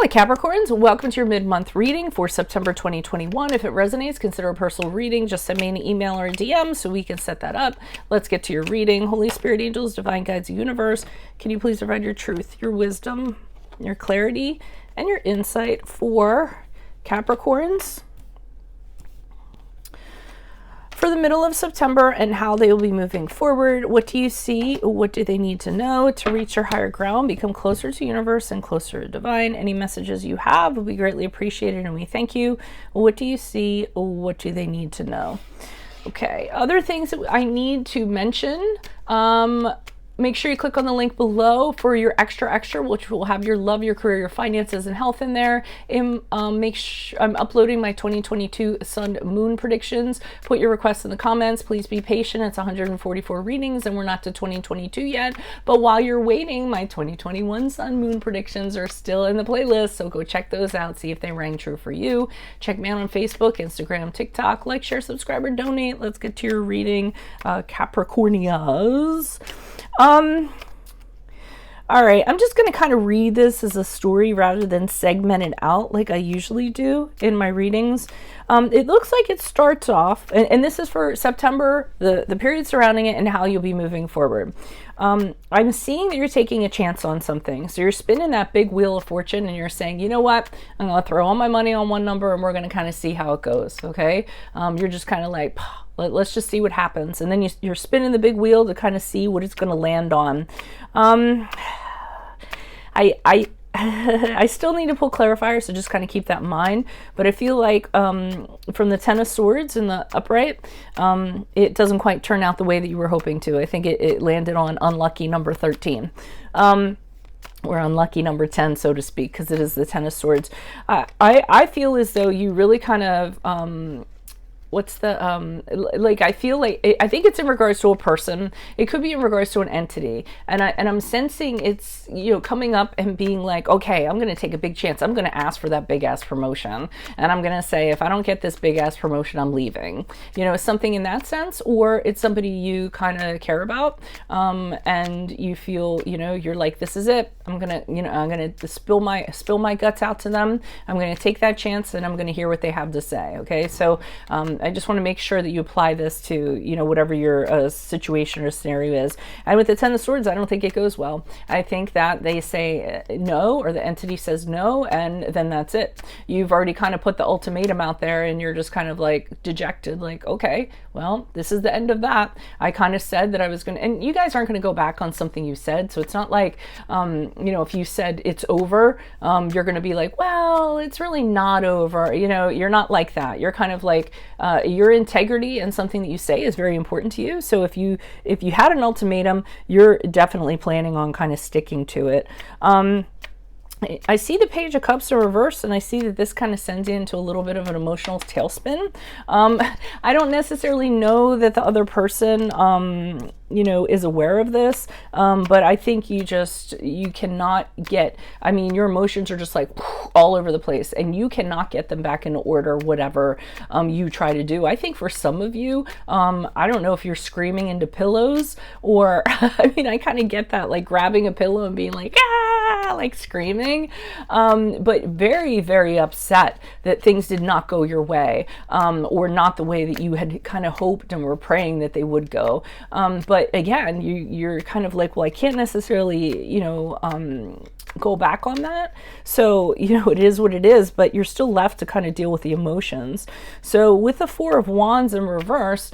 my Capricorns, welcome to your mid-month reading for September 2021. If it resonates, consider a personal reading. Just send me an email or a DM so we can set that up. Let's get to your reading. Holy Spirit, angels, divine guides, universe, can you please provide your truth, your wisdom, your clarity, and your insight for Capricorns for the middle of September and how they will be moving forward? What do you see? What do they need to know to reach your higher ground, become closer to universe and closer to divine? Any messages you have will be greatly appreciated and we thank you. What do you see? What do they need to know? Okay, other things that I need to mention. Make sure you click on the link below for your extra, which will have your love, your career, your finances, and health in there. Make sure I'm uploading my 2022 Sun Moon predictions. Put your requests in the comments. Please be patient. It's 144 readings, and we're not to 2022 yet. But while you're waiting, my 2021 Sun Moon predictions are still in the playlist, so go check those out. See if they rang true for you. Check me out on Facebook, Instagram, TikTok. Like, share, subscribe, or donate. Let's get to your reading, Capricornias. All right, I'm just going to kind of read this as a story rather than segment it out like I usually do in my readings. It looks like it starts off, and this is for September, the period surrounding it and how you'll be moving forward. I'm seeing that you're taking a chance on something. So you're spinning that big wheel of fortune and you're saying, you know what, I'm going to throw all my money on one number and we're going to kind of see how it goes, okay? You're just kind of like, let's just see what happens. And then you're spinning the big wheel to kind of see what it's going to land on. I still need to pull clarifiers, so just kind of keep that in mind. But I feel like from the Ten of Swords in the upright, it doesn't quite turn out the way that you were hoping to. I think it landed on unlucky number 13. Or unlucky number 10, so to speak, because it is the Ten of Swords. I feel as though you really kind of... what's the like I feel like I think it's in regards to a person. It could be in regards to an entity, and I'm sensing it's, you know, coming up and being like, okay, I'm gonna take a big chance. I'm gonna ask for that big ass promotion, and I'm gonna say, if I don't get this big ass promotion, I'm leaving. You know, something in that sense. Or it's somebody you kind of care about, and you feel, you know, you're like, this is it. I'm gonna spill my guts out to them. I'm gonna take that chance, and I'm gonna hear what they have to say. Okay, so I just want to make sure that you apply this to, you know, whatever your situation or scenario is. And with the Ten of Swords, I don't think it goes well. I think that they say no, or the entity says no, and then that's it. You've already kind of put the ultimatum out there, and you're just kind of like dejected, like, okay, well, this is the end of that. I kind of said that I was going to, and you guys aren't going to go back on something you said. So it's not like, you know, if you said it's over, you're going to be like, well, it's really not over. You know, you're not like that. You're kind of like, your integrity and something that you say is very important to you. So if you had an ultimatum, you're definitely planning on kind of sticking to it. I see the Page of Cups in reverse, and I see that this kind of sends you into a little bit of an emotional tailspin. I don't necessarily know that the other person, you know, is aware of this, but I think you cannot get, I mean, your emotions are just like all over the place, and you cannot get them back into order, whatever you try to do. I think for some of you, I don't know if you're screaming into pillows, or, I mean, I kind of get that, like grabbing a pillow and being like, ah, like screaming. But very, very upset that things did not go your way, or not the way that you had kind of hoped and were praying that they would go. But again, you're kind of like, well, I can't necessarily, you know, go back on that. So, you know, it is what it is, but you're still left to kind of deal with the emotions. So with the Four of Wands in reverse,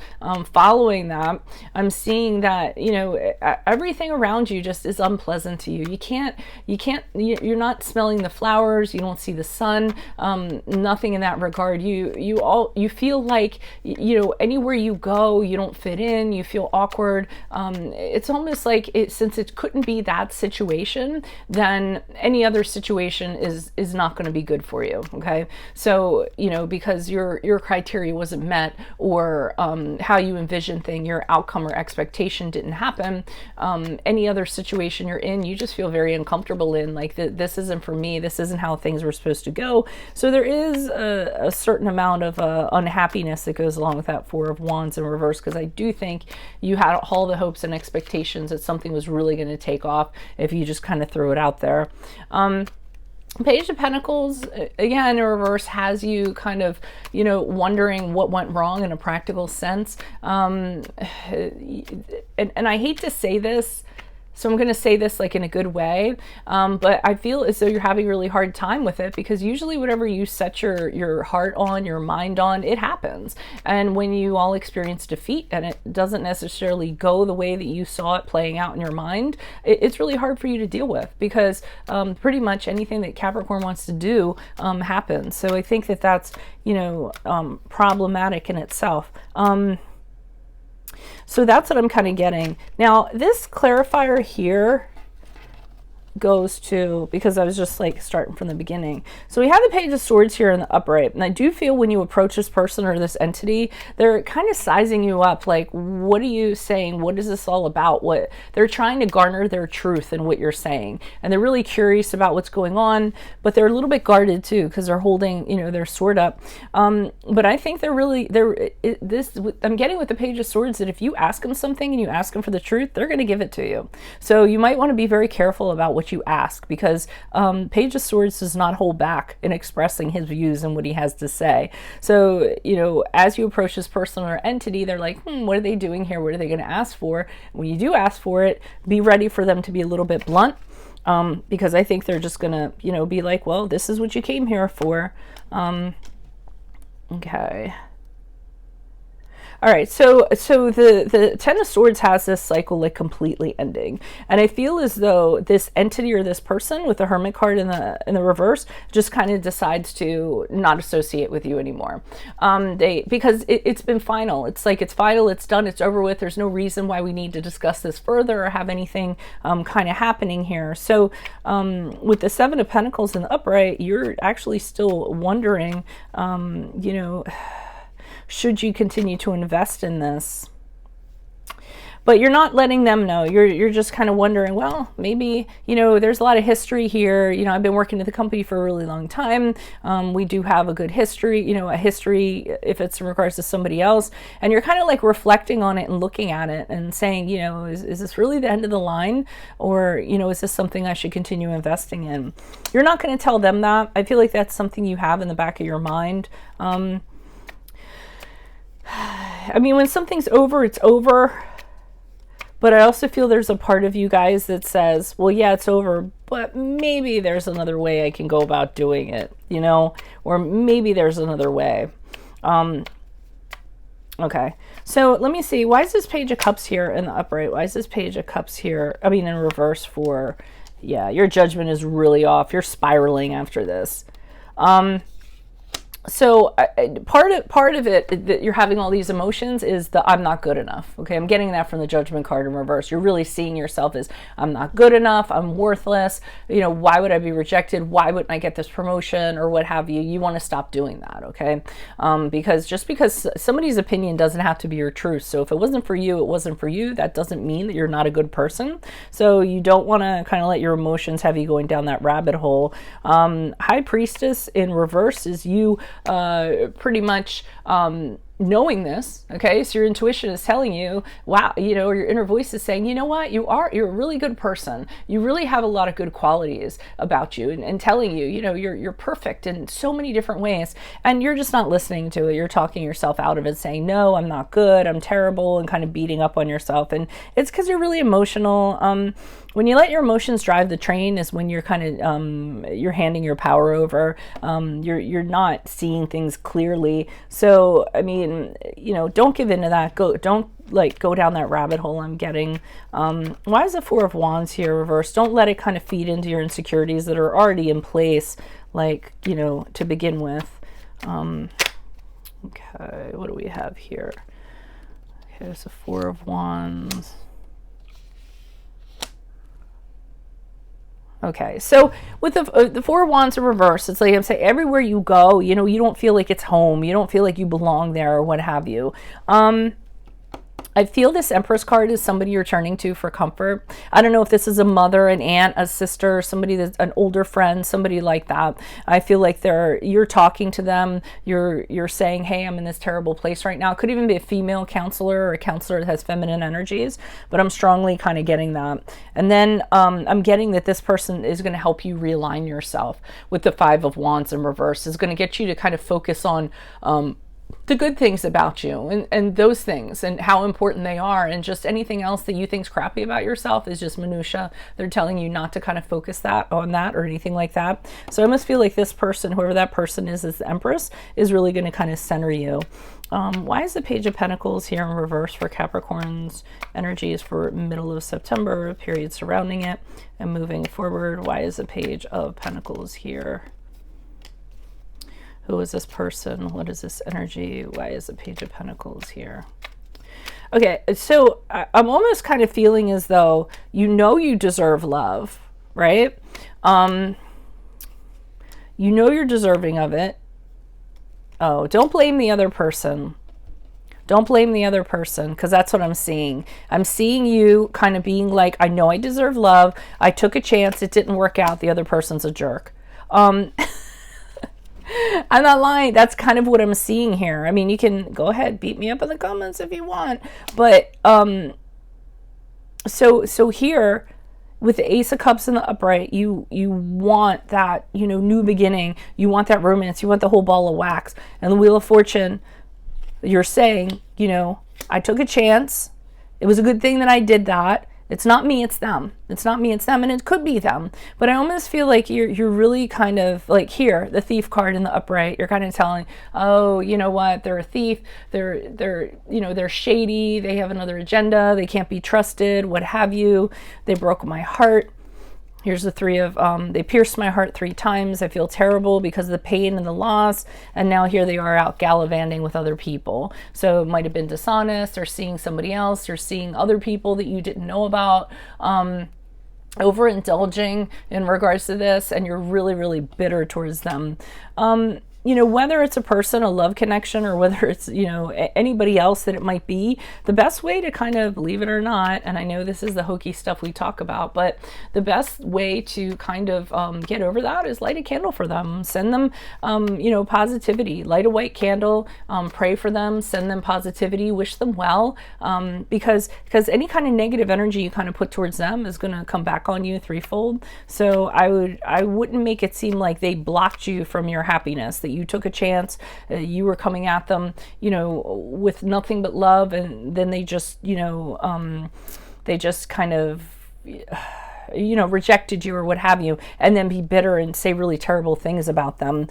following that, I'm seeing that, you know, everything around you just is unpleasant to you. You're not smelling the flowers. You don't see the sun, nothing in that regard. You feel like, you know, anywhere you go, you don't fit in, you feel awkward. It's almost like since it couldn't be that situation, then any other situation is not going to be good for you. Okay, so, you know, because your criteria wasn't met, or how you envisioned thing, your outcome or expectation didn't happen, any other situation you're in, you just feel very uncomfortable in, like, this isn't for me, this isn't how things were supposed to go. So there is a certain amount of unhappiness that goes along with that Four of Wands in reverse, because I do think you had all the hopes and expectations that something was really going to take off if you just kind of throw it out there. Page of Pentacles, again, in reverse, has you kind of, you know, wondering what went wrong in a practical sense. And I hate to say this, so I'm going to say this like in a good way, but I feel as though you're having a really hard time with it, because usually whatever you set your heart on, your mind on, it happens. And when you all experience defeat and it doesn't necessarily go the way that you saw it playing out in your mind, it's really hard for you to deal with, because pretty much anything that Capricorn wants to do happens. So I think that that's, you know, problematic in itself. So that's what I'm kind of getting. Now, this clarifier here goes to, because I was just like starting from the beginning. So we have the Page of Swords here in the upright. And I do feel when you approach this person or this entity, they're kind of sizing you up. Like, what are you saying? What is this all about? What they're trying to garner their truth in what you're saying. And they're really curious about what's going on, but they're a little bit guarded too, because they're holding, you know, their sword up. But I think I'm getting with the Page of Swords that if you ask them something and you ask them for the truth, they're going to give it to you. So you might want to be very careful about what you ask, because Page of Swords does not hold back in expressing his views and what he has to say. So, you know, as you approach this person or entity, they're like, what are they doing here? What are they going to ask for? When you do ask for it, be ready for them to be a little bit blunt, because I think they're just going to, you know, be like, well, this is what you came here for. Okay. All right, so the Ten of Swords has this cycle like completely ending, and I feel as though this entity or this person with the Hermit card in the reverse just kind of decides to not associate with you anymore. Because it's been final. It's like it's final. It's done. It's over with. There's no reason why we need to discuss this further or have anything kind of happening here. So with the Seven of Pentacles in the upright, you're actually still wondering, you know, should you continue to invest in this? But you're not letting them know. You're just kind of wondering, well, maybe, you know, there's a lot of history here. You know, I've been working at the company for a really long time. We do have a good history, you know, a history if it's in regards to somebody else. And you're kind of like reflecting on it and looking at it and saying, you know, is this really the end of the line? Or, you know, is this something I should continue investing in? You're not going to tell them that. I feel like that's something you have in the back of your mind. I mean, when something's over, it's over. But I also feel there's a part of you guys that says, well, yeah, it's over, but maybe there's another way I can go about doing it, you know, or maybe there's another way. Okay, so let me see. Why is this Page of Cups here in the upright? Why is this Page of Cups here? I mean, in reverse for, yeah, your judgment is really off. You're spiraling after this. So part of it that you're having all these emotions is the I'm not good enough. Okay, I'm getting that from the Judgment card in reverse. You're really seeing yourself as I'm not good enough, I'm worthless. You know, why would I be rejected? Why wouldn't I get this promotion or what have you? You want to stop doing that, okay? Because just because somebody's opinion doesn't have to be your truth. So if it wasn't for you, it wasn't for you. That doesn't mean that you're not a good person. So you don't want to kind of let your emotions have you going down that rabbit hole. High Priestess in reverse is you pretty much knowing this, okay? So your intuition is telling you, wow, you know, or your inner voice is saying, you know what, you're a really good person. You really have a lot of good qualities about you, and telling you, you know, you're perfect in so many different ways, and you're just not listening to it. You're talking yourself out of it, saying, no, I'm not good, I'm terrible, and kind of beating up on yourself. And it's because you're really emotional. When you let your emotions drive the train is when you're kind of, you're handing your power over. You're not seeing things clearly. So, I mean, you know, don't give into that. Don't like go down that rabbit hole I'm getting. Why is the Four of Wands here reversed? Don't let it kind of feed into your insecurities that are already in place, like, you know, to begin with. Okay, what do we have here? Okay, there's the Four of Wands. Okay, so with the Four of Wands in reverse, it's like I'm saying, everywhere you go, you know, you don't feel like it's home. You don't feel like you belong there or what have you. I feel this Empress card is somebody you're turning to for comfort. I don't know if this is a mother, an aunt, a sister, somebody that's an older friend, somebody like that. I feel like you're talking to them. You're saying, hey, I'm in this terrible place right now. It could even be a female counselor or a counselor that has feminine energies, but I'm strongly kind of getting that. And then I'm getting that this person is going to help you realign yourself with the Five of Wands in reverse. Is going to get you to kind of focus on the good things about you and those things and how important they are, and just anything else that you think's crappy about yourself is just minutia. They're telling you not to kind of focus on that or anything like that. So I almost feel like this person, whoever that person is the Empress, is really going to kind of center you. Why is the Page of Pentacles here in reverse for Capricorn's energies for middle of September, period surrounding it, and moving forward? Why is the Page of Pentacles here? Who is this person? What is this energy? Why is the Page of Pentacles here? Okay, so I'm almost kind of feeling as though you deserve love, right? You know you're deserving of it. Oh, don't blame the other person. Don't blame the other person, because that's what I'm seeing. I'm seeing you kind of being like, I know I deserve love. I took a chance. It didn't work out. The other person's a jerk. I'm not lying. That's kind of what I'm seeing here. I mean, you can go ahead, beat me up in the comments if you want. But so here with the Ace of Cups in the upright, you want that, new beginning. You want that romance. You want the whole ball of wax. And the Wheel of Fortune, you're saying, I took a chance. It was a good thing that I did that. It's not me, it's them. It's not me, it's them, and it could be them. But I almost feel like you're really kind of like here, the Thief card in the upright. You're kind of telling, oh, you know what? They're a thief. They're shady. They have another agenda. They can't be trusted. What have you? They broke my heart. Here's the Three of, they pierced my heart 3 times. I feel terrible because of the pain and the loss. And now here they are out gallivanting with other people. So it might have been dishonest, or seeing somebody else, or seeing other people that you didn't know about, overindulging in regards to this. And you're really, really bitter towards them. Whether it's a person, a love connection, or whether it's, anybody else that it might be, the best way to kind of, believe it or not, and I know this is the hokey stuff we talk about, but the best way to kind of get over that is light a candle for them. Send them, positivity. Light a white candle, pray for them, send them positivity, wish them well, because any kind of negative energy you kind of put towards them is going to come back on you threefold. So I wouldn't make it seem like they blocked you from your happiness, that you took a chance, you were coming at them, with nothing but love, and then they just, they just kind of, rejected you or what have you, and then be bitter and say really terrible things about them,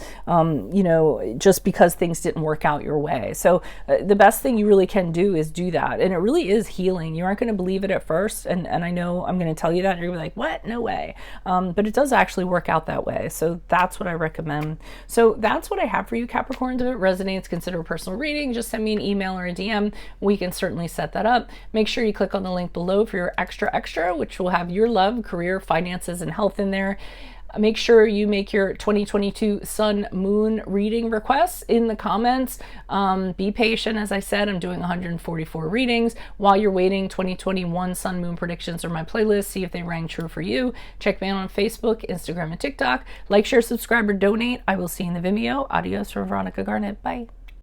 just because things didn't work out your way. So the best thing you really can do is do that. And it really is healing. You aren't going to believe it at first. And I know I'm going to tell you that, and you're going to be like, what? No way. But it does actually work out that way. So that's what I recommend. So that's what I have for you, Capricorns. If it resonates, consider a personal reading. Just send me an email or a DM. We can certainly set that up. Make sure you click on the link below for your extra, which will have your love, career, finances, and health in there. Make sure you make your 2022 Sun Moon reading requests in the comments. Be patient. As I said, I'm doing 144 readings. While you're waiting, 2021 Sun Moon predictions are my playlist. See if they rang true for you. Check me out on Facebook, Instagram, and TikTok. Like, share, subscribe, or donate. I will see you in the Vimeo. Adios from Veronica Garnett. Bye.